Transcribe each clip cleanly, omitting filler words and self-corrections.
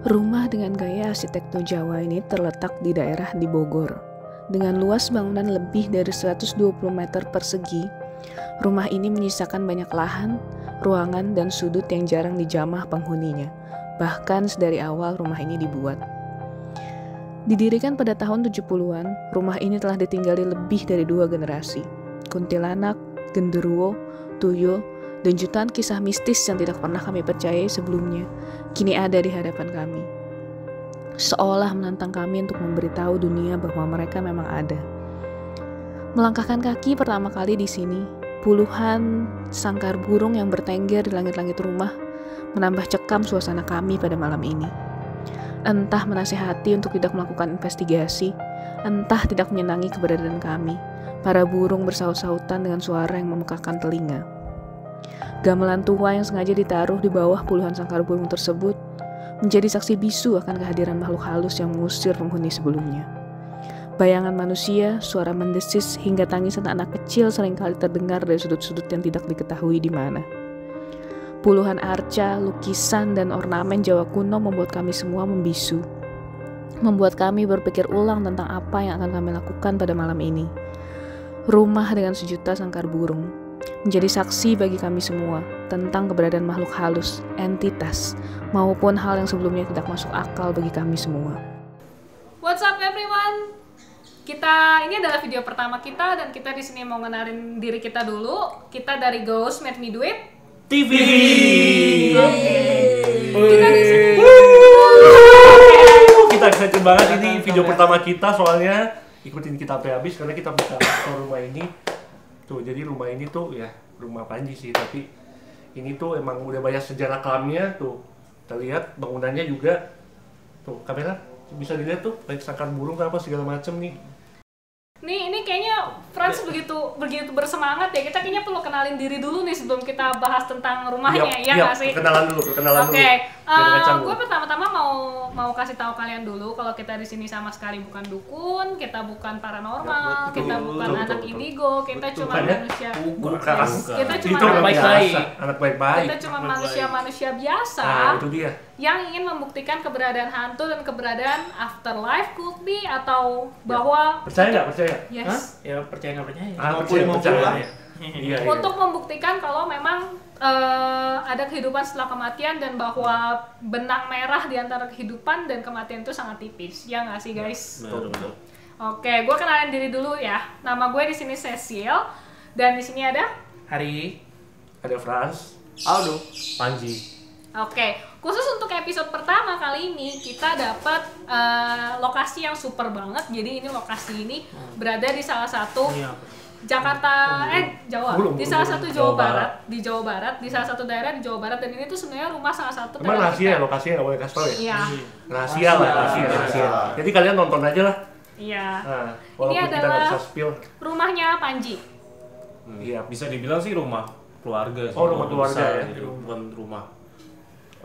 Rumah dengan gaya arsitektur Jawa ini terletak di daerah di Bogor. Dengan luas bangunan lebih dari 120 meter persegi, rumah ini menyisakan banyak lahan, ruangan, dan sudut yang jarang dijamah penghuninya. Bahkan sedari awal rumah ini dibuat. Didirikan pada tahun 70-an, rumah ini telah ditinggali lebih dari 2 generasi. Kuntilanak, genderuwo, tuyul, dan jutaan kisah mistis yang tidak pernah kami percayai sebelumnya, kini ada di hadapan kami. Seolah menantang kami untuk memberitahu dunia bahwa mereka memang ada. Melangkahkan kaki pertama kali di sini, puluhan sangkar burung yang bertengger di langit-langit rumah menambah cekam suasana kami pada malam ini. Entah menasihati untuk tidak melakukan investigasi, entah tidak menyenangi keberadaan kami, para burung bersaut-sautan dengan suara yang memekakan telinga. Gamelan tua yang sengaja ditaruh di bawah puluhan sangkar burung tersebut menjadi saksi bisu akan kehadiran makhluk halus yang mengusir penghuni sebelumnya. Bayangan manusia, suara mendesis, hingga tangisan anak kecil seringkali terdengar dari sudut-sudut yang tidak diketahui di mana. Puluhan arca, lukisan, dan ornamen Jawa kuno membuat kami semua membisu. Membuat kami berpikir ulang tentang apa yang akan kami lakukan pada malam ini. Rumah dengan sejuta sangkar burung menjadi saksi bagi kami semua tentang keberadaan makhluk halus, entitas, maupun hal yang sebelumnya tidak masuk akal bagi kami semua. What's up everyone? Ini adalah video pertama kita dan kita di sini mau ngenalin diri kita dulu. Kita dari Ghost Made Me Do It TV. Kita di sini. Kita excited banget, ini video pertama kita, soalnya ikutin kita sampai habis karena kita bisa ke rumah ini. Tuh, jadi rumah ini tuh ya rumah Panji sih, tapi ini tuh emang udah banyak sejarah kelamnya tuh. Kita lihat bangunannya juga. Tuh, kamera bisa dilihat tuh, banyak sangkar burung apa segala macem nih. Ini kayaknya Franz begitu bersemangat ya. Kita kayaknya perlu kenalin diri dulu nih sebelum kita bahas tentang rumahnya, ya nggak sih? Perkenalan dulu. Oke. Gue pertama-tama mau kasih tahu kalian dulu kalau kita di sini sama sekali bukan dukun, kita bukan paranormal, kita bukan anak indigo, kita cuma manusia. Kita cuma anak baik-baik. Kita cuma manusia biasa. Nah, itu dia. Yang ingin membuktikan keberadaan hantu dan keberadaan afterlife could be, atau bahwa percaya nggak percaya? Yes. Ya percaya nggak percaya. Percaya. Iya. Untuk membuktikan kalau memang ada kehidupan setelah kematian dan bahwa benang merah di antara kehidupan dan kematian itu sangat tipis. Ya nggak sih guys? Betul. Oke, gue kenalin diri dulu ya. Nama gue di sini Cecil dan di sini ada Hari Ada Franz, Aldo, Panji. Oke, khusus untuk episode pertama kali ini kita dapat lokasi yang super banget. Jadi ini lokasi ini berada di salah satu Jawa, di salah satu Jawa Barat, di salah satu daerah di Jawa Barat, dan ini tuh sebenarnya rumah salah satu. Emang rahasia ya, lokasinya nggak boleh kasih tau ya? Iya. Rahasia. Jadi kalian nonton aja lah. Iya. Nah, Ini walaupun kita nggak adalah bisa spill. rumahnya Panji. Iya, bisa dibilang sih rumah keluarga sih. Oh, rumah keluarga besar, ya? gitu. Bukan rumah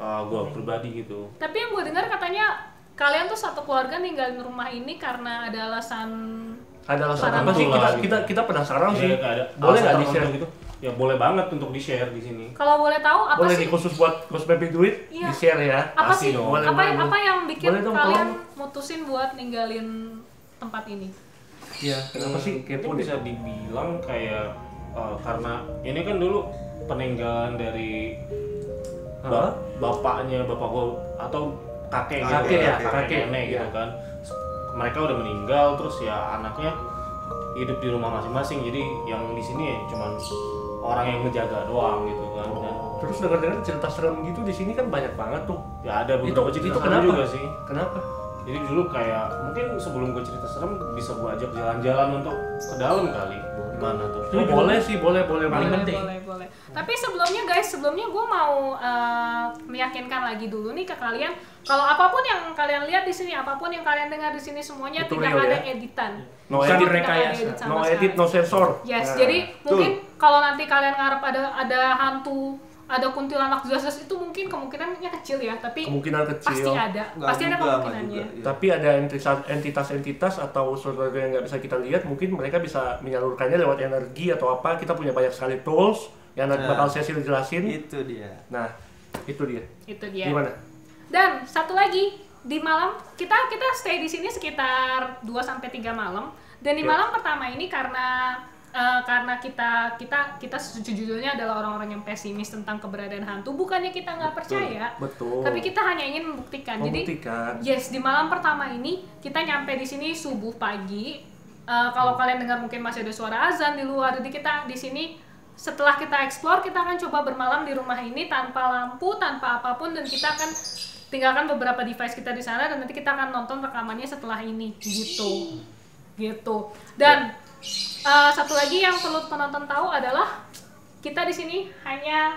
gua pribadi gitu. Tapi yang gue dengar katanya kalian tuh satu keluarga ninggalin rumah ini karena ada alasan. Ada alasan apa sih? Kita penasaran sih. Boleh nggak di-share gitu? Ya boleh banget untuk di-share di sini. Kalau boleh tahu apa boleh sih? Boleh khusus buat Ghost Baby Duit, Iya. di-share ya. Apa sih? Pasti dong. Apa yang bikin Boleh dong, kalian tolong. mutusin buat ninggalin tempat ini? Iya, Kenapa sih? Kepo mungkin deh. bisa dibilang kayak karena ini kan dulu peninggalan dari bapaknya bapak gua atau kakek nenek gitu kan. Mereka udah meninggal, terus ya anaknya hidup di rumah masing-masing, jadi yang di sini ya cuman orang yang ngejaga doang gitu kan. Dan Terus dengar-dengar cerita serem gitu di sini kan banyak banget tuh. ya ada beberapa Itu cerita kenapa? juga sih. Kenapa? Jadi dulu kayak mungkin sebelum gue cerita serem bisa gue ajak jalan-jalan untuk ke dalam kali. Gimana tuh? Boleh sih, boleh. Boleh. Tapi sebelumnya gue mau meyakinkan lagi dulu nih ke kalian kalau apapun yang kalian lihat di sini, apapun yang kalian dengar di sini semuanya Itu tidak real, ada ya? editan. No Tidak edit, ada edit sama no sekali. edit, no sensor. Yes, Nah, jadi mungkin kalau nanti kalian ngarep ada hantu, ada kuntilanak jelas itu mungkin kemungkinannya kecil ya, tapi kemungkinan kecil. pasti ada kemungkinannya. Tapi ada entitas-entitas atau sesuatu yang nggak bisa kita lihat, mungkin mereka bisa menyalurkannya lewat energi atau apa. Kita punya banyak sekali tools yang nanti bakal Cecil jelasin. Itu dia. Nah, itu dia. Itu dia. Gimana? Dan satu lagi, di malam kita stay di sini sekitar 2-3 malam. Dan di malam pertama ini karena kita sejujurnya adalah orang-orang yang pesimis tentang keberadaan hantu. Bukannya kita nggak percaya, betul. tapi kita hanya ingin membuktikan. Jadi, yes, di malam pertama ini kita nyampe di sini subuh pagi. Kalau kalian dengar mungkin masih ada suara azan di luar. Jadi kita di sini setelah kita explore, kita akan coba bermalam di rumah ini tanpa lampu, tanpa apapun, dan kita akan tinggalkan beberapa device kita di sana dan nanti kita akan nonton rekamannya setelah ini gitu. Dan satu lagi yang perlu penonton tahu adalah kita di sini hanya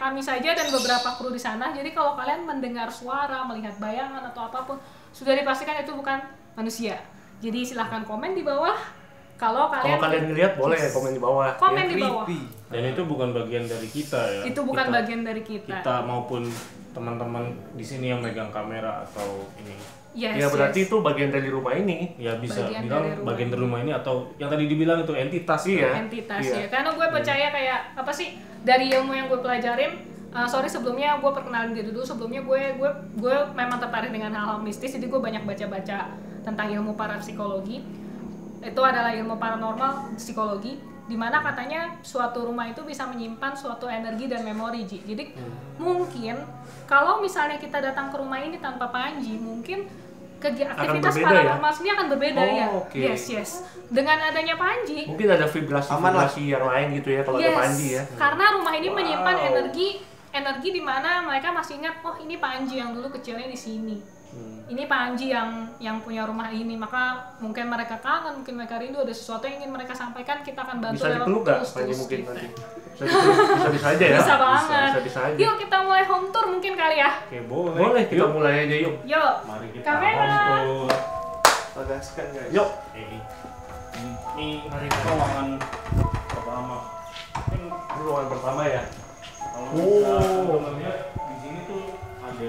kami saja dan beberapa kru di sana. Jadi kalau kalian mendengar suara, melihat bayangan atau apapun, sudah dipastikan itu bukan manusia. Jadi silahkan komen di bawah. Kalau kalian lihat boleh ya komen di bawah. Komen di bawah. Dan itu bukan bagian dari kita ya. Itu bukan bagian dari kita. Kita maupun teman-teman di sini yang megang kamera atau ini. Ya berarti itu bagian dari rumah ini. Ya bisa bilang bagian dari rumah ini atau yang tadi dibilang itu entitas. Entitas ya. Karena gue percaya kayak apa sih dari ilmu yang gue pelajarin. Sebelumnya gue perkenalin diri dulu. Sebelumnya gue memang tertarik dengan hal-hal mistis. Jadi gue banyak baca-baca tentang ilmu parapsikologi. Itu adalah ilmu paranormal psikologi, di mana katanya suatu rumah itu bisa menyimpan suatu energi dan memori, Ji. Jadi mungkin kalau misalnya kita datang ke rumah ini tanpa Panji, mungkin aktivitas paranormal ini akan berbeda ya. Okay. Yes. Dengan adanya Panji, mungkin ada vibrasi yang lain gitu ya kalau ada Panji ya. Karena rumah ini menyimpan energi di mana mereka masih ingat, oh ini Panji yang dulu kecilnya di sini. Ini Panji yang punya rumah ini, maka mungkin mereka kangen, mungkin mereka rindu, ada sesuatu yang ingin mereka sampaikan, kita akan bantu lewat terus mungkin kita. Nanti. Bisa aja ya. Bisa banget. Bisa aja. Yuk kita mulai home tour mungkin kali ya. Oke, boleh. Boleh kita mulai aja yuk. Mari kita kamera. home tour. Gaskan guys. Yuk. Ini ruangan pertama. Ini ruangan pertama ya. Kalau kita lihat di sini tuh ada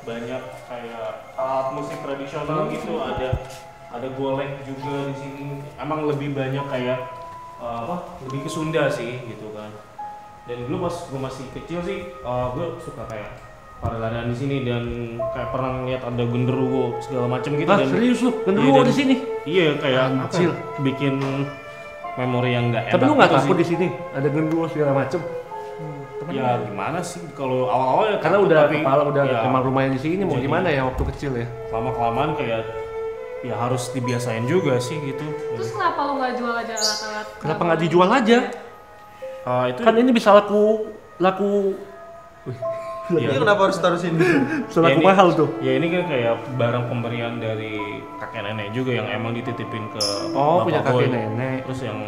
banyak kayak alat musik tradisional gitu, ada golek juga di sini. Emang lebih banyak kayak lebih ke Sunda sih gitu kan. Dan dulu pas gue masih kecil sih, gue suka kayak paralelana di sini dan kayak pernah lihat ada genderuwo segala macam gitu. Dan serius lu genderuwo di sini? Iya, kayak bikin memori yang nggak enak. Tapi lu nggak takut di sini ada genderuwo segala macam? Ya gimana sih kalau awal-awal ya, karena udah emang rumahnya di sini, mau gimana ya waktu kecil ya. Lama-kelamaan kayak ya harus dibiasain juga sih gitu. Terus kenapa lu nggak jual aja alat-alat? Kenapa nggak dijual aja? Itu kan ini bisa laku. Iya, kenapa harus taruh sini? Laku mahal tuh. Ya ini kan kayak barang pemberian dari kakek nenek juga yang emang dititipin ke punya kakek nenek. Terus yang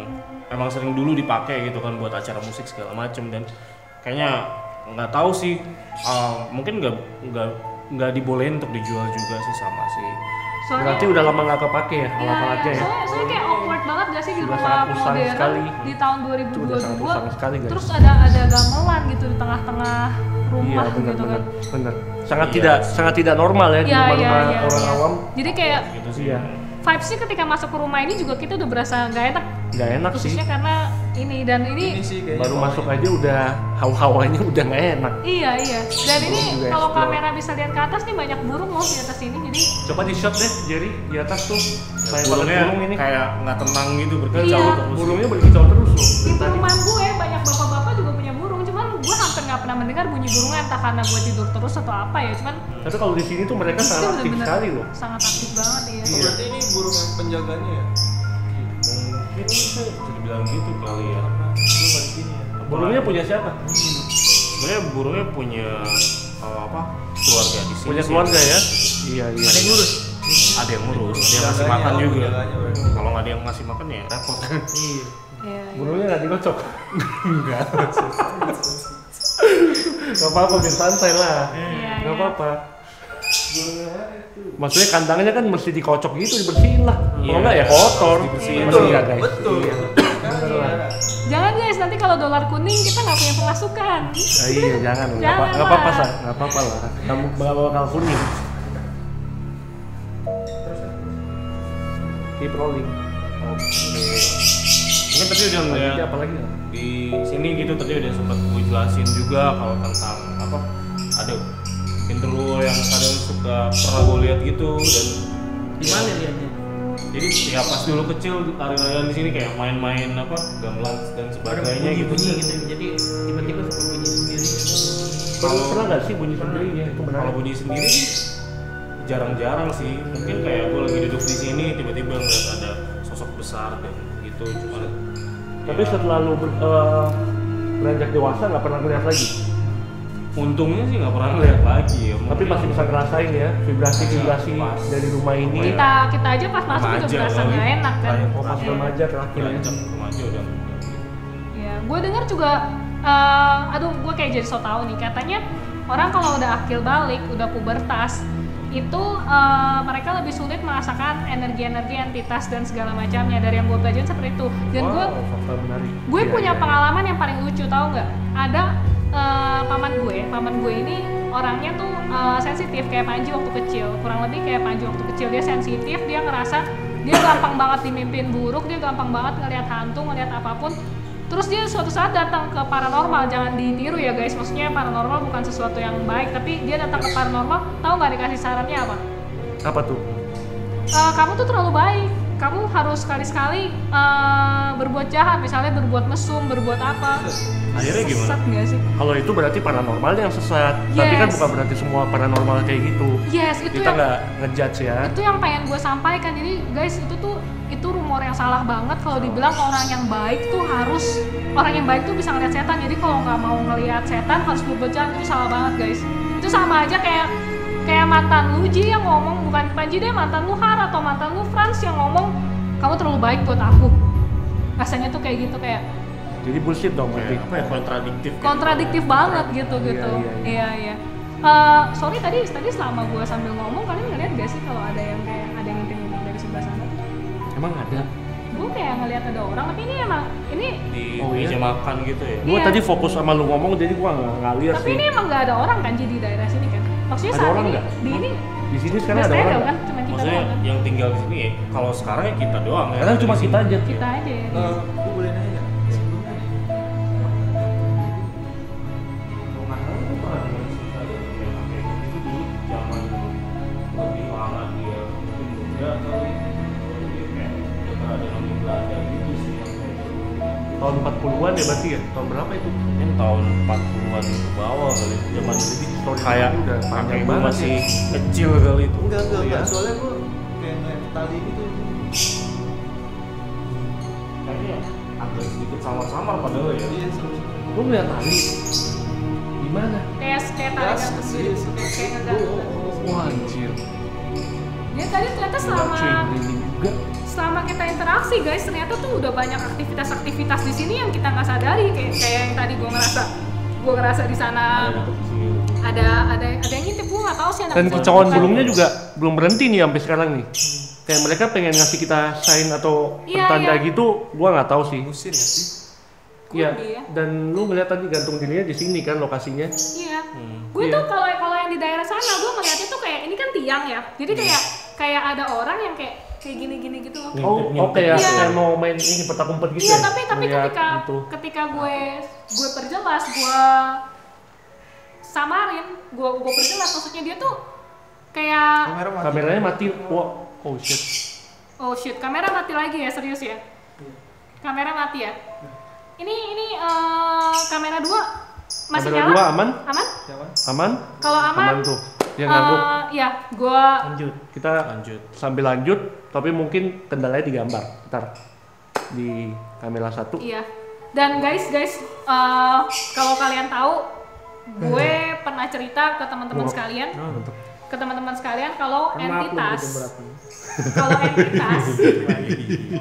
emang sering dulu dipakai gitu kan buat acara musik segala macem. Dan kayaknya nggak tahu sih, mungkin nggak dibolehin untuk dijual juga sih sama sih. Berarti udah lama nggak kepake ya alat-alatnya ya. Soalnya kayak awkward banget gak sih di rumah modern di tahun 2022. Terus ada gamelan gitu di tengah-tengah rumah gitu kan. Bener. Sangat tidak normal ya di rumah orang awam. Jadi kayak gitu sih. Vibes-nya ketika masuk ke rumah ini juga kita udah berasa nggak enak. Nggak enak sih. Khususnya karena ini baru masuk aja udah hawa-hawanya udah nggak enak. Iya. Dan ini kalau kamera bisa lihat ke atas nih banyak burung loh di atas ini. Jadi coba di shot deh, Jerry di atas tuh. Burungnya burung ini kayak nggak tenang gitu, berkicau terus. Burungnya berkicau terus loh. Di perumahan gue banyak bapak-bapak juga punya burung, cuman gue hampir nggak pernah mendengar bunyi burungnya, entah karena gue tidur terus atau apa ya. Cuman tapi kalau di sini tuh mereka sangat aktif sekali loh. Sangat aktif banget ya. Berarti ini burung yang penjaganya ya? Mungkin bisa dibilang gitu kali ya. Burungnya punya siapa? Sebenarnya burungnya punya keluarga di sini. Punya keluarga ya? Iya. Ada yang ngurus? Ada yang ngurus, dia ngasih makan juga. Kalau nggak ada yang ngasih makan ya repot. Iya. Burungnya nggak dikocok? Enggak. Gak apa-apa, biar santai lah. Gak apa-apa. Maksudnya kandangnya kan mesti dikocok gitu, dibersihin lah. Kalau nggak ya kotor. Dibersihin. Guys. Betul. Jangan guys, nanti kalau dolar kuning kita nggak punya pemasukan. Iya, jangan. Nggak apa-apa sah, nggak apa-apa lah. Kamu bakal kuning. Keep rolling. Mungkin tadi udah apa lagi? Di sini gitu tadi udah sempat gue jelasin juga kalau tentang ada genderuwo yang kadang suka pernah gue lihat gitu. Dan di mana lihatnya? Jadi ya pas dulu kecil lari-larian di sini kayak main-main apa gamelan dan sebagainya gitu. Jadi tiba-tiba suka bunyi sendiri. Pernah nggak sih bunyi sendiri ya? Itu benar. Kalau bunyi sendiri sih jarang-jarang sih. Mungkin kayak gue lagi duduk di sini tiba-tiba ngeliat ada sosok besar dan gitu. Cuma Tapi setelah lu beranjak dewasa nggak pernah ngeliat lagi. untungnya sih nggak pernah ngeliat lagi ya. Tapi masih bisa ngerasain ya vibrasi dari rumah ini. Kita aja pas masuk juga berasa nggak enak kan. Oh, pas remaja terakhir ya. Remaja udah. Ya, gue dengar juga, gue kayak jadi so tau nih, katanya orang kalau udah akil balik, udah pubertas, itu mereka lebih sulit merasakan energi-energi entitas dan segala macamnya. Dari yang gue pelajarin seperti itu. Dan gue punya pengalaman yang paling lucu, tau nggak? Ada paman gue ini orangnya tuh sensitif kayak Panji waktu kecil, kurang lebih kayak Panji waktu kecil. Dia sensitif, dia ngerasa dia gampang banget dimimpin buruk, dia gampang banget ngelihat hantu, ngelihat apapun. Terus dia suatu saat datang ke paranormal, jangan ditiru ya guys, maksudnya paranormal bukan sesuatu yang baik, tapi dia datang ke paranormal, tahu nggak dikasih sarannya apa? Apa tuh? Kamu tuh terlalu baik, kamu harus sekali-sekali berbuat jahat, misalnya berbuat mesum, berbuat apa. Akhirnya gimana? Sesat nggak sih? Kalau itu berarti paranormal yang sesat, tapi kan bukan berarti semua paranormal kayak gitu. Yes, itu kita yang nggak ngejudge ya. Itu yang pengen gue sampaikan. Jadi guys, itu rumor yang salah banget kalau dibilang orang yang baik tuh bisa ngeliat setan. Jadi kalau nggak mau ngeliat setan harus berbuat jahat, itu salah banget guys. Itu sama aja kayak mantan lu Ji yang ngomong, bukan Panji deh, mantan lu Har atau mantan lu Frans yang ngomong kamu terlalu baik buat aku. Rasanya tuh kayak gitu, kayak jadi bullshit dong berarti. Apa ya, kontradiktif banget gitu. Iya. Sorry tadi selama gue sambil ngomong, kalian ngeliat gak sih kalau ada yang ngintip-ngintip dari sebelah sana tuh? Emang ada? Gue kayak ngeliat ada orang, tapi ini di meja makan gitu ya. Gue tadi fokus sama lu ngomong, jadi gue nggak lihat tapi sih. ini emang nggak ada orang kan di daerah sini kan? Maksudnya Ada saat orang ini nggak? di Di sini sekarang nggak ada orang steril nggak? kan? Cuma kita Maksudnya doang kan? yang tinggal di sini ya, kalau sekarang ya kita doang ya. Karena cuma kita aja. Kita aja ya. Gue boleh nanya nggak? Sebelumnya Rumah lu tuh pernah dengar cerita ada kayak gitu dulu zaman lebih lama dia mungkin muda kali. Dia kayak udah ada namanya Belanda gitu sih yang kayak gitu. Tahun 40-an ya berarti ya? Tahun berapa itu? Mungkin tahun 40-an ke bawah kali zaman itu kayak udah kakek panjang gue banget masih kecil kali itu. enggak. Soalnya gue kayak ngeliat tali gitu. Kayaknya agak sedikit samar-samar padahal ya. Iya, sama-sama. Lu ngeliat tali? Di mana? Kayak tali Gas, gantung sih. gitu, kayak ngegantung. Wah anjir. Dia tadi ternyata selama kita interaksi guys, ternyata tuh udah banyak aktivitas di sini yang kita nggak sadari, kayak yang tadi gue ngerasa di sana ada yang ngintip. Gue nggak tahu sih anak Dan kecil kicauan bukan. burungnya juga belum berhenti nih sampai sekarang nih. Kayak mereka pengen ngasih kita sign atau Iya, pertanda iya. gitu, gua nggak tahu sih. Musim ya sih. Iya. Dia. Dan lu ngeliat tadi gantung dirinya di sini kan lokasinya. Iya. Gue tuh kalau yang di daerah sana gue ngeliatnya tuh kayak ini kan tiang ya. Jadi kayak ada orang yang kayak gini gitu loh. Oh, kayak Iya. kayak mau main ini petak umpet gitu Iya, ya? tapi Ngeliat itu. ketika gue perjelas, gue samarin, gue perjelas, maksudnya dia tuh kayak Kameranya mati. Wah, oh shit. oh shit, kamera mati lagi ya, serius ya? Kamera mati ya? Ini kamera 2 masih Kamera nyala? 2 aman? Aman? Kalau aman, tuh. Dia ngangguk. ya gue Kita sambil lanjut, tapi mungkin kendalanya digambar. Ntar di kamera 1. iya. Dan guys, kalau kalian tahu, gue pernah cerita ke teman-teman sekalian, kalau entitas,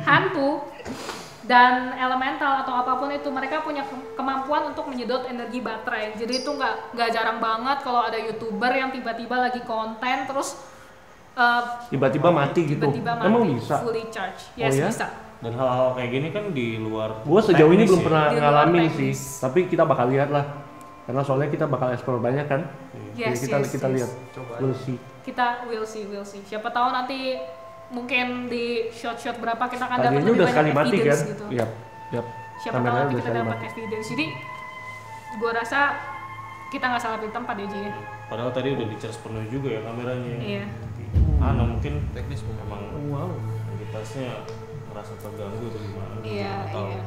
hantu dan elemental atau apapun itu, mereka punya kemampuan untuk menyedot energi baterai. Jadi itu nggak jarang banget kalau ada YouTuber yang tiba-tiba lagi konten terus Tiba-tiba mati gitu. tiba-tiba mati, Emang bisa? fully charge. Yes, Oh ya? bisa. Dan hal-hal kayak gini kan di luar. Gua sejauh ini teknis belum ya. pernah Di luar ngalamin sih, teknis. tapi kita bakal lihat lah. Karena soalnya kita bakal explore banyak kan. Yes, Jadi kita yes. lihat. We'll see. Kita will see. Siapa tahu nanti mungkin di shot berapa kita akan dapat Tadinya lebih udah banyak sekali mati kan? evidence gitu. Iya. Siapa tahu Kameranya nanti udah kita sekali dapat mati. evidence. Jadi gua rasa kita nggak salah pilih tempat ya Ji ya. Padahal tadi udah dicas penuh juga ya kameranya. Iya. Mungkin teknis emang Wow. aktivitasnya merasa terganggu atau gimana? Iya, Atau iya.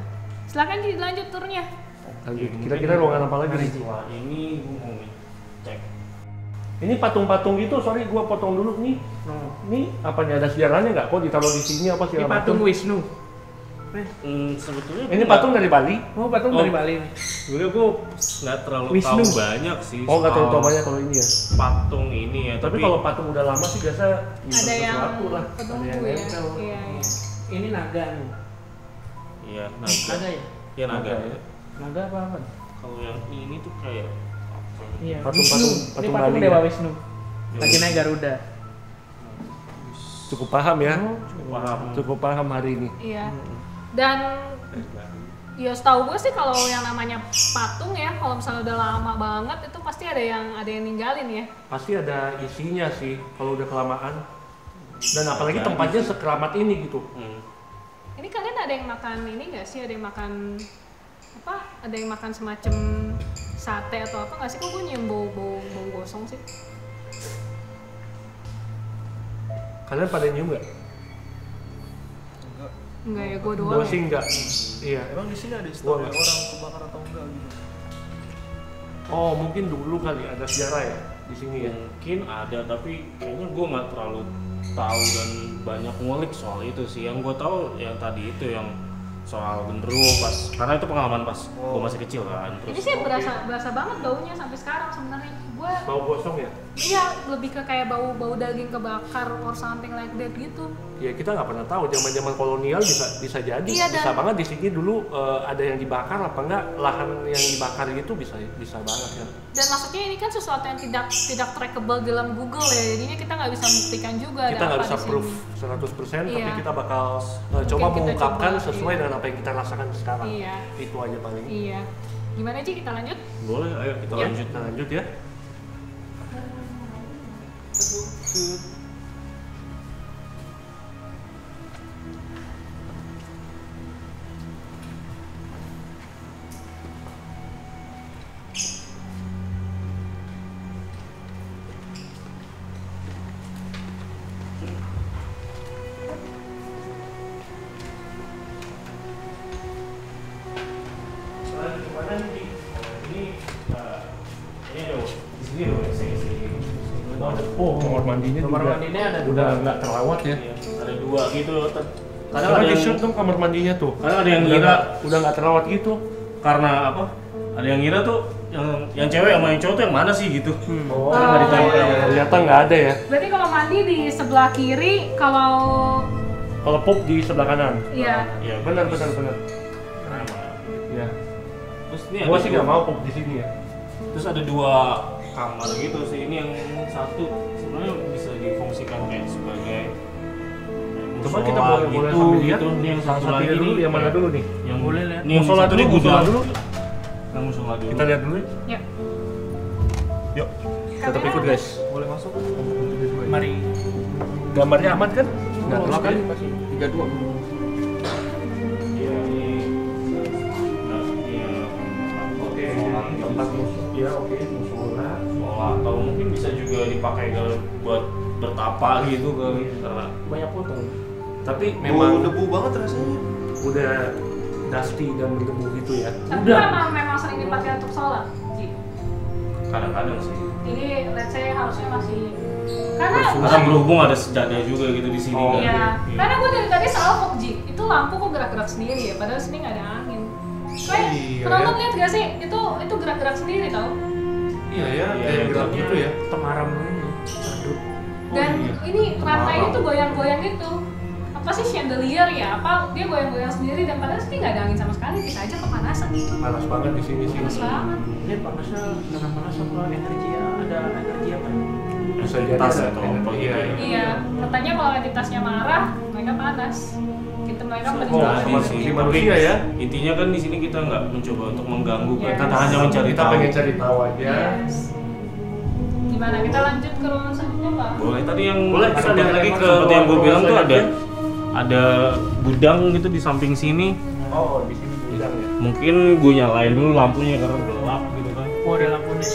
Silakan Ji lanjut turnya. Lanjut. Kira-kira ruangan apa lagi nih? Wah, ini gue mau cek. Ini patung-patung gitu, sorry gua potong dulu nih. Ini apanya, ada sejarahnya nggak? Kok ditaruh di sini apa Ini segala patung macam? Wisnu. Sebetulnya Ini patung dari Bali? Oh, patung Oh. dari Bali nih. sebenarnya gue nggak terlalu Wisnu. tahu banyak sih. Oh nggak terlalu soal tahu banyak kalau ini ya. patung ini ya. Tapi kalau patung udah lama sih biasa nyimpen Ada yang sesuatu lah. Ada penunggu yang ya. nempel. Iya, iya. Ini naga nih. iya naga. Naga ya? Iya naga. Naga. Naga apa? Kalau yang ini tuh kayak apa? Iya. Patung-patung- Wisnu. Ini patung patung Bali Dewa ya? Wisnu. Lagi naik Garuda. Cukup paham ya. Paham. Cukup paham hari ini. Iya. Dan ya setahu gue sih kalau yang namanya patung ya, kalau misalnya udah lama banget itu pasti ada yang ninggalin ya. Pasti ada isinya sih kalau udah kelamaan. Dan apalagi tempatnya sekeramat ini gitu. Ini kalian ada yang makan ini nggak sih? Ada yang makan apa? Ada yang makan semacam sate atau apa nggak sih? Kok gue nyium bau gosong sih? Kalian pada nyium nggak? Enggak ya, gue doang. Gua Ya? sih enggak. Iya. Emang di sini ada story Gua- orang kebakar atau enggak gitu? Oh mungkin dulu kali ada sejarah ya di sini ya. Mungkin ada tapi kayaknya gue nggak terlalu tahu dan banyak ngulik soal itu sih. Yang gue tahu yang tadi itu yang soal genderuwo pas karena itu pengalaman pas gue masih kecil kan. Ini Terus sih berasa banget baunya sampai sekarang sebenarnya. Gue Bau gosong ya? iya lebih ke kayak bau daging kebakar or something like that gitu. Ya kita nggak pernah tahu zaman kolonial bisa jadi Iya, bisa dan- banget di sini dulu ada yang dibakar apa enggak lahan yang dibakar gitu bisa banget ya. Dan maksudnya ini kan sesuatu yang tidak trackable dalam Google ya, jadinya kita nggak bisa membuktikan juga Kita ada nggak apa bisa di sini. proof 100% tapi Iya. kita bakal Mungkin coba kita mengungkapkan coba, sesuai iya. dengan apa yang kita rasakan sekarang. Iya. Itu aja paling. Iya. Gimana Ci, kita lanjut? boleh, ayo kita Ya. lanjut. Kita lanjut ya. Gimana nih? Ini ada di sini ada WC sih. Oh, kamar mandinya Kamar juga mandinya ada udah nggak terawat ya. Iya, ada dua gitu. Kadang Kadang ada di yang shoot tuh kamar mandinya tuh. kadang ada yang Udah ngira nggak- udah nggak terawat gitu. karena apa? Ada yang ngira tuh yang cewek sama yang cowok tuh yang mana sih gitu. Oh, Karena nggak ditempel. ternyata nggak ada ya. Berarti kalau mandi di sebelah kiri, kalau Kalau pup di sebelah kanan. iya. Iya, Benar. Ya. Terus ini Gua ada sih dua- nggak mau pup di sini ya. Terus ada dua kamar gitu sih. Ini yang satu sebenarnya bisa difungsikan kayak sebagai Coba kita musola boleh sambil lihat. gitu. Ini yang satu Satu lagi dulu nih. yang mana dulu nih? Yang Boleh lihat. Ini yang Musola satu dulu, nih musola gudang. dulu. Yang musola dulu. Kita lihat dulu. Ya. Yuk. Tetap Kamera. ikut guys. Boleh masuk? Mari. Gambarnya aman kan? Nggak Gelap gelap kan? masih 32. Iya, ini nah, iya. Oke. Musola gitu. Tempat ya oke musola. Musola atau mungkin bisa juga dipakai buat bertapa gitu kali karena Banyak foto. Tapi Memang memang debu banget rasanya. udah dusty dan berdebu gitu ya. Tapi memang sering dipakai untuk sholat, Ci. kadang-kadang sih. Ini let's say harusnya masih karena Karena berhubung ada sejadah juga gitu di sini Oh, kan. iya. Iya. Karena gue dari tadi salfok Ji, itu lampu kok gerak-gerak sendiri ya, padahal sini nggak ada angin. Kayak Iya, penonton ya. lihat gak sih? Itu gerak-gerak sendiri tau. Iya ya, Iya, kayak gelap iya. gitu ya. Temaram dulu. Aduh. Dan iya. ini rantainya tuh goyang-goyang gitu. Apa sih chandelier ya? Apa dia goyang-goyang sendiri dan padahal sini nggak ada angin sama sekali, bisa aja kepanasan gitu. Panas banget di sini sih. Panas banget. Ini panasnya karena panas apa energi ya? Ada energi apa? Bisa jadi Tas ada atau apa iya. gitu ya. Iya, katanya kalau entitasnya marah, mereka panas. Gitu mereka Oh, melindungi. sama sih. seperti manusia ya. Intinya kan di sini kita nggak mencoba untuk mengganggu kan. Yes. Kita hanya mencari Kita tahu. pengen cari tahu aja. Yes. Gimana? Kita lanjut ke ruangan selanjutnya, Pak? Boleh tadi yang Boleh, kita sempat lihat lagi emang ke seperti yang gue ruang bilang tuh selanjutnya. ada gudang gitu di samping sini. Oh, di sini gudang ya. Mungkin gue nyalain dulu lampunya karena gelap gitu kan. Oh, ada lampunya.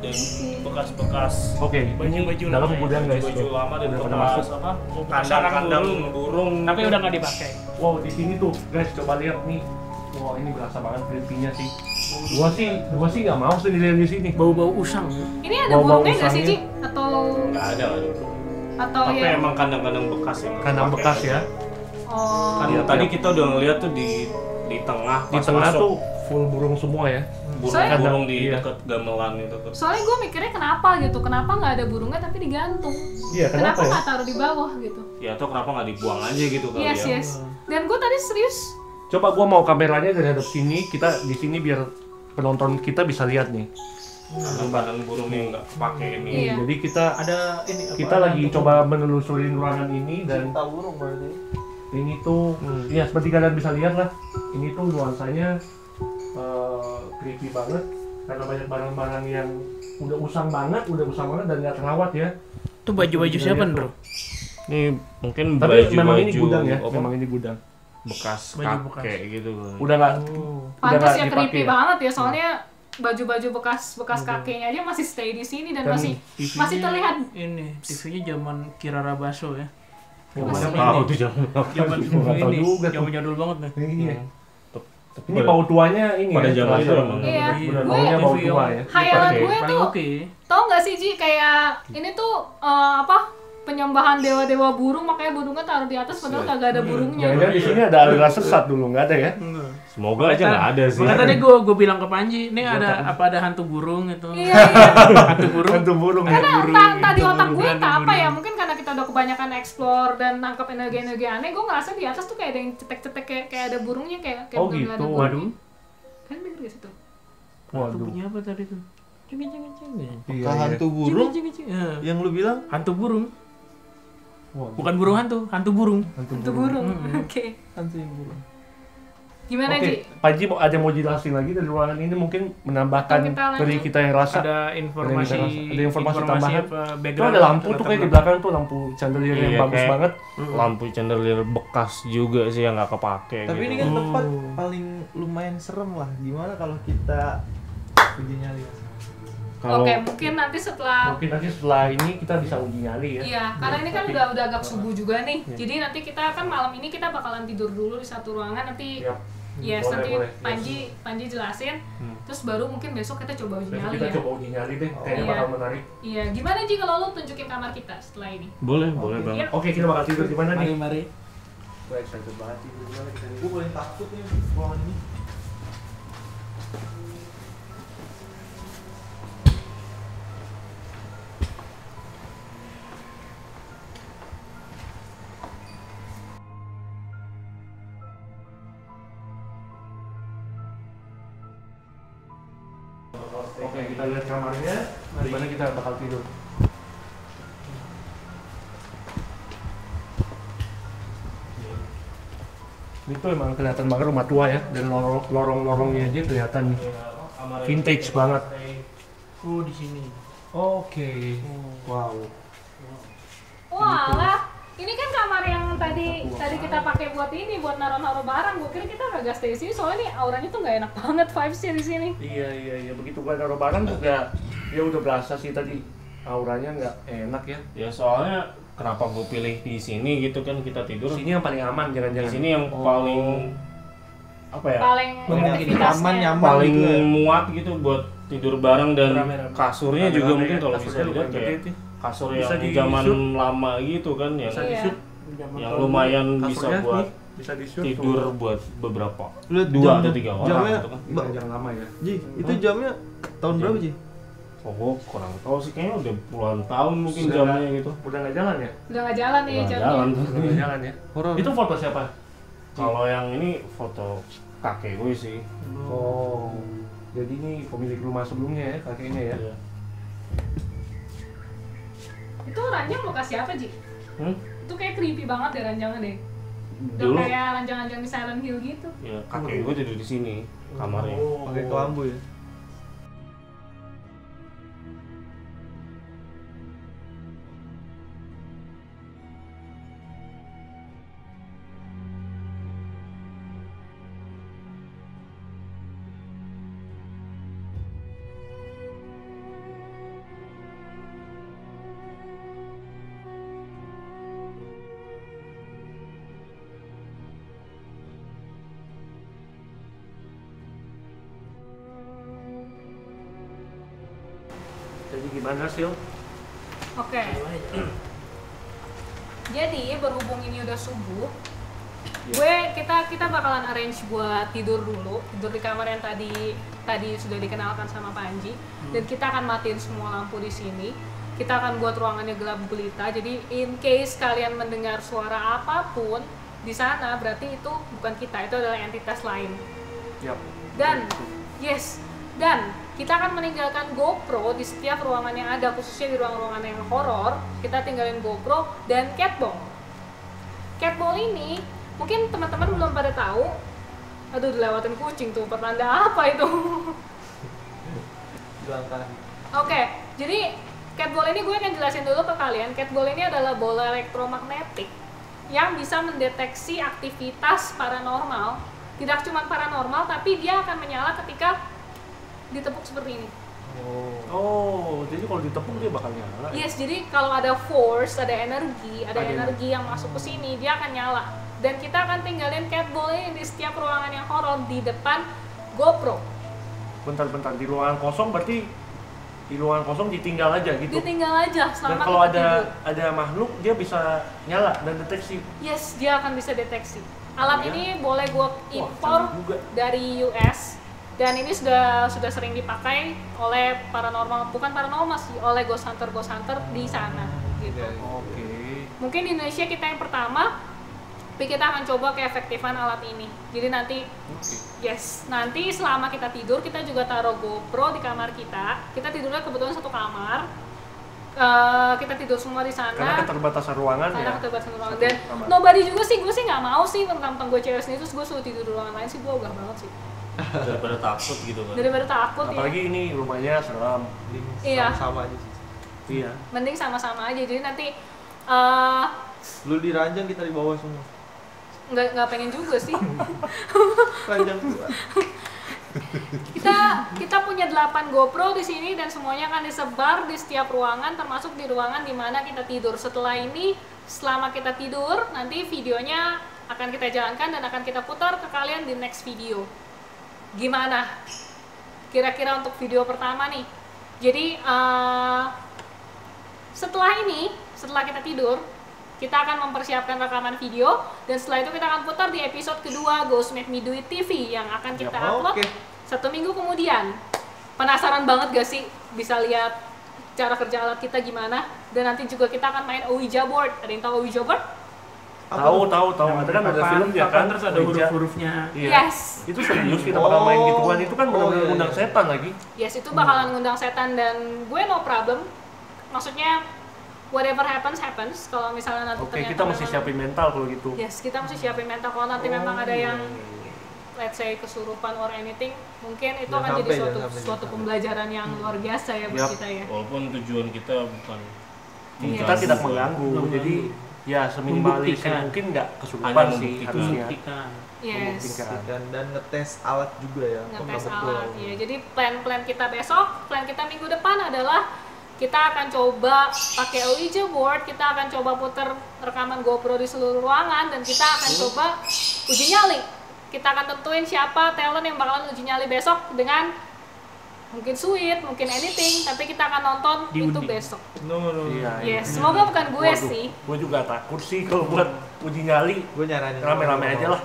dan bekas-bekas Baju-baju dalam lama ya. gudang guys. baju lama dan Udah pada bekas masuk. apa Bekas kandang-kandang sarang burung. Tapi udah nggak dipakai. Wow, di sini tuh guys, coba lihat nih. Wow, ini berasa banget creepy-nya sih. Gua sih nggak mau sendirian di sini. Bau-bau usang. Ini ada Bau-bau burungnya nggak sih, usangnya. Ci? Atau Nggak ada. atau Tapi ya? emang kandang-kandang bekas yang Kandang kepake. bekas ya. Oh. Kan Iya, tadi iya. kita udah ngeliat tuh di tengah Di pas tengah masuk, tuh full burung semua ya. Soalnya- burung di Iya. dekat gamelan itu tuh. Soalnya gue mikirnya kenapa gitu, kenapa nggak ada burungnya tapi digantung? Iya, kenapa ya? nggak taruh di bawah gitu? Ya atau kenapa nggak dibuang aja gitu kali Yes, ya? yes. Dan gue tadi serius. Coba gua mau kameranya dari hadap sini, kita di sini biar penonton kita bisa lihat nih. Kandang burung yang nggak kepake ini. Iya. Jadi kita Ada ini apa? kita lagi coba menelusuri ruangan ini dan Cinta burung berarti. ini tuh ya seperti kalian bisa lihat lah, ini tuh nuansanya creepy banget karena banyak barang-barang yang udah usang banget dan nggak terawat ya. Itu baju-baju siapa, Bro? Ini mungkin Tapi memang ini baju-baju gudang ya, apa, memang ini gudang. bekas Baju kakek gitu. Udah nggak Pantas ya dipakai creepy ya? banget ya, soalnya baju-baju bekas kakeknya aja masih stay di sini dan Dan masih TV-nya masih terlihat. Ini TV-nya zaman Kirara Baso ya. Masih Tahu tuh jangan. Zaman Nggak tahu ini. juga tuh. Zaman jadul banget nih. Iya. Tapi Ini bau tuanya ini pada ya. zaman itu terasa. emang. Iya. Bener, Gue baunya bau TV tua yang- ya. Hayalan Oke. gue Paling tuh, oke. tau nggak sih Ji, kayak ini tuh apa, penyembahan dewa-dewa burung, makanya burungnya taruh di atas padahal kagak ada burungnya. Jangan-jangan di sini ada aliran sesat dulu, nggak ada ya? Semoga aja nggak ada sih. Makanya tadi gue bilang ke Panji, nih ada hantu burung itu. Iya, iya. Hantu burung. Hantu burung ya. Karena entah di otak gue Hantu entah apa burung. ya, mungkin karena kita udah kebanyakan explore dan nangkep energi-energi aneh, gue ngerasa di atas tuh kayak ada yang cetek-cetek kayak ada burungnya, kayak Oh, bener-bener gitu. ada burung. Waduh. Kan denger gak situ? Hantu Waduh. punya apa tadi tuh? Cing. Iya, Hantu burung Ya. yang lu bilang Hantu burung. Waduh. Bukan burung hantu, hantu burung. Itu burung. Oke. hantu yang burung. Gimana Oke, Ji? Panji mau ada yang mau jelasin lagi dari ruangan ini mungkin menambahkan Atau kita lanjut? dari kita yang rasa. Ada informasi Ada informasi tambahan. apa, Itu background ada lampu tuh latar kayak di belakang. belakang tuh lampu chandelier yang Iya, bagus kayak- banget. Lampu chandelier bekas juga sih yang nggak kepake. Tapi gitu. ini kan tempat paling lumayan serem lah. Gimana kalau kita uji nyali? Kalau Oke, mungkin nanti setelah Mungkin nanti setelah ini kita bisa uji nyali ya. iya, karena ini kan udah agak subuh juga nih. Jadi nanti kita kan malam ini kita bakalan tidur dulu di satu ruangan, nanti Siap. yes, Boleh, nanti boleh. Panji jelasin. Terus baru mungkin besok kita coba uji Besok nyali kita ya. coba uji nyali deh, kayaknya Iya. bakal menarik. Iya, gimana Ji kalau lo tunjukin kamar kita setelah ini? boleh banget. Oke, kita bakal tidur di mana nih? Mari. Gue excited banget tidur di mana kita nih. Gue paling takut nih ruangan ini. Oke, kita lihat kamarnya. Di mana kita bakal tidur. Ini tuh emang kelihatan banget rumah tua ya, dan lorong-lorongnya aja kelihatan nih. Vintage banget. Oh, di sini. Oke. Wow. Wah, lah. Ini kan kamar yang tadi kita pakai buat ini, buat naruh-naruh barang. Gue kira kita kagak stay di sini, soalnya nih auranya tuh nggak enak banget vibes-nya di sini. Iya. Begitu gua naruh barang juga, ya udah berasa sih tadi auranya nggak enak ya. Ya soalnya kenapa gue pilih di sini gitu kan kita tidur. Di sini yang paling aman, Di jangan-jangan. sini yang paling apa ya? Paling aktivitasnya. Aman, nyaman Paling gitu ya. muat gitu buat tidur bareng dan Rame-rame. kasurnya juga Rame-rame mungkin ya, kalau kasurnya bisa dilihat lumayan kayak gede nih. kasur Bisa yang di zaman shoot. lama gitu kan yang Bisa Iya. di-shoot. yang lumayan bisa Kasurnya buat nih, bisa di-shoot tidur tuh. buat beberapa Lihat 2 jamnya- atau 3 orang jamnya. gitu kan. Jangan lama ya. Ji, itu jamnya tahun berapa Ji? Oh, gue kurang tahu sih kayaknya udah puluhan tahun mungkin Udah jamnya nggak- gitu. Udah nggak jalan ya? Udah nggak jalan nih Nggak jamnya. jalan. Udah nggak jalan ya? Horor. Itu foto siapa? Kalau yang ini foto kakek gue sih. Oh, jadi ini pemilik rumah sebelumnya ya, kakeknya ya? Iya. Itu ranjang lokasi apa Ji? Hmm? Itu kayak creepy banget deh ranjangnya deh. Udah Dulu kayak ranjang-ranjang di Silent Hill gitu. ya kakek gue tidur di sini kamarnya. Oh. Pakai kelambu ya. Silakan hasil. Oke. Jadi berhubung ini udah subuh, kita bakalan arrange buat tidur dulu, tidur di kamar yang tadi sudah dikenalkan sama Panji, dan kita akan matiin semua lampu di sini. Kita akan buat ruangannya gelap gulita. Jadi in case kalian mendengar suara apapun di sana, berarti itu bukan kita, itu adalah entitas lain. Yap. Dan kita akan meninggalkan GoPro di setiap ruangan yang ada, khususnya di ruangan-ruangan yang horor. Kita tinggalin GoPro dan catball. Catball ini mungkin teman-teman belum pada tahu. Aduh, dilewatin kucing tuh, pertanda apa itu? Oke, jadi catball ini gue akan jelasin dulu ke kalian. Catball ini adalah bola elektromagnetik yang bisa mendeteksi aktivitas paranormal. Tidak cuma paranormal, tapi dia akan menyala ketika ditepuk seperti ini. Oh, jadi kalau ditepuk dia bakal nyala. Yes, jadi kalau ada force, ada energi yang masuk ke sini, dia akan nyala. Dan kita akan tinggalin catball ini di setiap ruangan yang horor di depan GoPro. Bentar, di ruangan kosong berarti di ruangan kosong ditinggal aja gitu. Ditinggal aja selama. Dan kalau ada makhluk dia bisa nyala dan deteksi. Yes, dia akan bisa deteksi. Alat ini boleh gua impor dari US. Dan ini sudah sering dipakai oleh bukan paranormal sih, oleh ghost hunter di sana gitu. Oke. Mungkin di Indonesia kita yang pertama, tapi kita akan coba keefektifan alat ini. Jadi nanti selama kita tidur, kita juga taruh GoPro di kamar kita. Kita tidurnya kebetulan satu kamar. Kita tidur semua di sana. Karena keterbatasan ruangan ya. Dan nobody juga sih, gue sih nggak mau sih tentang gue cewek sendiri terus gue suruh tidur di ruangan lain sih, gue ogah banget sih. Daripada takut gitu kan. Daripada takut. Apalagi ini rumahnya seram. Iya. Sama aja sih. Iya. Mending sama-sama aja. Jadi nanti lu di ranjang, kita di bawah semua. Nggak pengen juga sih. Ranjang tua. Kita punya 8 GoPro di sini dan semuanya akan disebar di setiap ruangan, termasuk di ruangan di mana kita tidur. Setelah ini, selama kita tidur, nanti videonya akan kita jalankan dan akan kita putar ke kalian di next video. Gimana? Kira-kira untuk video pertama nih. Jadi setelah kita tidur, kita akan mempersiapkan rekaman video dan setelah itu kita akan putar di episode kedua Ghost Make Me Do It TV yang akan kita upload 1 minggu kemudian. Penasaran banget gak sih bisa lihat cara kerja alat kita gimana? Dan nanti juga kita akan main Ouija board. Ada yang tahu Ouija board? Tahu. Ada kan ada film ya kan, terus ada huruf-hurufnya. Iya. Yes. Itu serius kita bakal main gituan, itu kan benar-benar ngundang setan lagi. Yes, itu bakalan ngundang setan dan gue no problem. Maksudnya whatever happens. Kalau misalnya nanti ternyata kita mesti siapin mental kalau gitu. Yes, kita mesti siapin mental kalau nanti memang ada yang let's say kesurupan or anything, mungkin itu akan jadi suatu pembelajaran yang luar biasa ya buat kita ya. Walaupun tujuan kita bukan kita tidak mengganggu. Jadi ya seminimalis mungkin nggak kesurupan sih harusnya. Yes. Dan ngetes alat juga ya. Ngetes alat ya. Jadi plan kita besok, plan kita minggu depan adalah kita akan coba pakai Ouija board, kita akan coba puter rekaman GoPro di seluruh ruangan dan kita akan coba uji nyali. Kita akan tentuin siapa talent yang bakalan uji nyali besok dengan mungkin sweet, mungkin anything, tapi kita akan nonton itu besok. Yes, semoga bukan gue sih. Gue juga takut sih kalau buat uji nyali. Gue nyaranin rame-rame aja lah.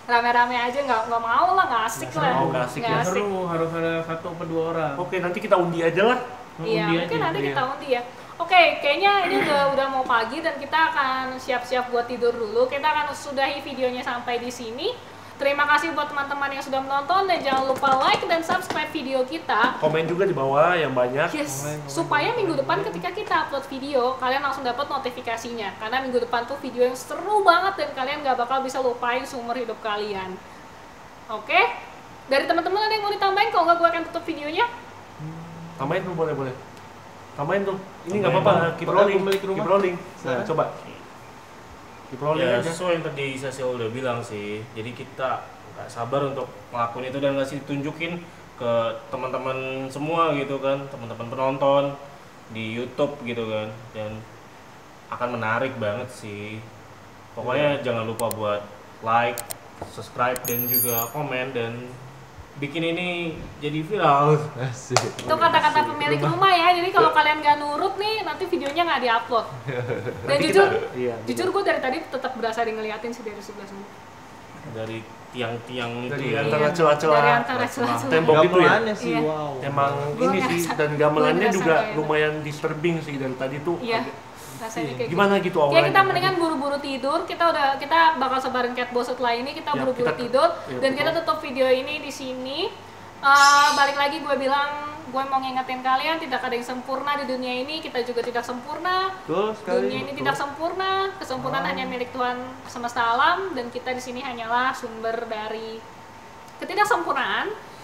Rame-rame aja nggak mau lah, nggak asik lah. Nggak asik ya. Harus ada 1 atau 2 orang. Oke, nanti kita undi aja lah. Iya, mungkin nanti kita undi ya. Oke, kayaknya ini udah mau pagi dan kita akan siap-siap buat tidur dulu. Kita akan sudahi videonya sampai di sini. Terima kasih buat teman-teman yang sudah menonton dan jangan lupa like dan subscribe video kita. Komen juga di bawah yang banyak. Yes, supaya minggu depan ketika kita upload video, kalian langsung dapat notifikasinya. Karena minggu depan tuh video yang seru banget dan kalian gak bakal bisa lupain seumur hidup kalian. Oke? Dari teman-teman ada yang mau ditambahin? Kalau nggak gue akan tutup videonya. Tambahin tuh, boleh. Tambahin tuh. Ini nggak apa-apa. Keep rolling. Nah, coba. Ya sesuai yang tadi Cecil udah bilang sih, jadi kita nggak sabar untuk ngelakuin itu dan ngasih tunjukin ke teman-teman semua gitu kan, teman-teman penonton di YouTube gitu kan, dan akan menarik banget sih. Pokoknya jangan lupa buat like, subscribe dan juga komen dan bikin ini jadi viral. Itu kata-kata pemilik rumah ya. Jadi kalau kalian nggak nurut nih, nanti videonya nggak diupload. Dan jujur gue dari tadi tetap berasa ngeliatin sih dari sebelah sana. Dari tiang-tiang dari itu antara celah-celah tembok itu ya. Sih, wow. Emang ini sih dan gamelannya juga lumayan disturbing sih dari tadi tuh. Iya. Rasanya kayak gimana gitu awalnya? Kayak kita mendingan buru-buru tidur. Kita bakal sebarin catbow setelah ini, kita buru-buru tidur dan kita tutup video ini di sini. Balik lagi gue bilang, gue mau ngingetin kalian tidak ada yang sempurna di dunia ini, kita juga tidak sempurna. Dunia ini tidak sempurna, kesempurnaan hanya milik Tuhan semesta alam dan kita di sini hanyalah sumber dari ketidaksempurnaan.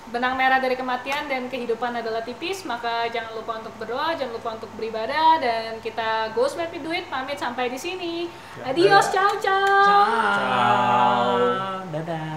Benang merah dari kematian dan kehidupan adalah tipis, maka jangan lupa untuk berdoa, jangan lupa untuk beribadah, dan kita Ghost Map It Do It pamit sampai di sini. Adios, ciao. Ciao. Dadah.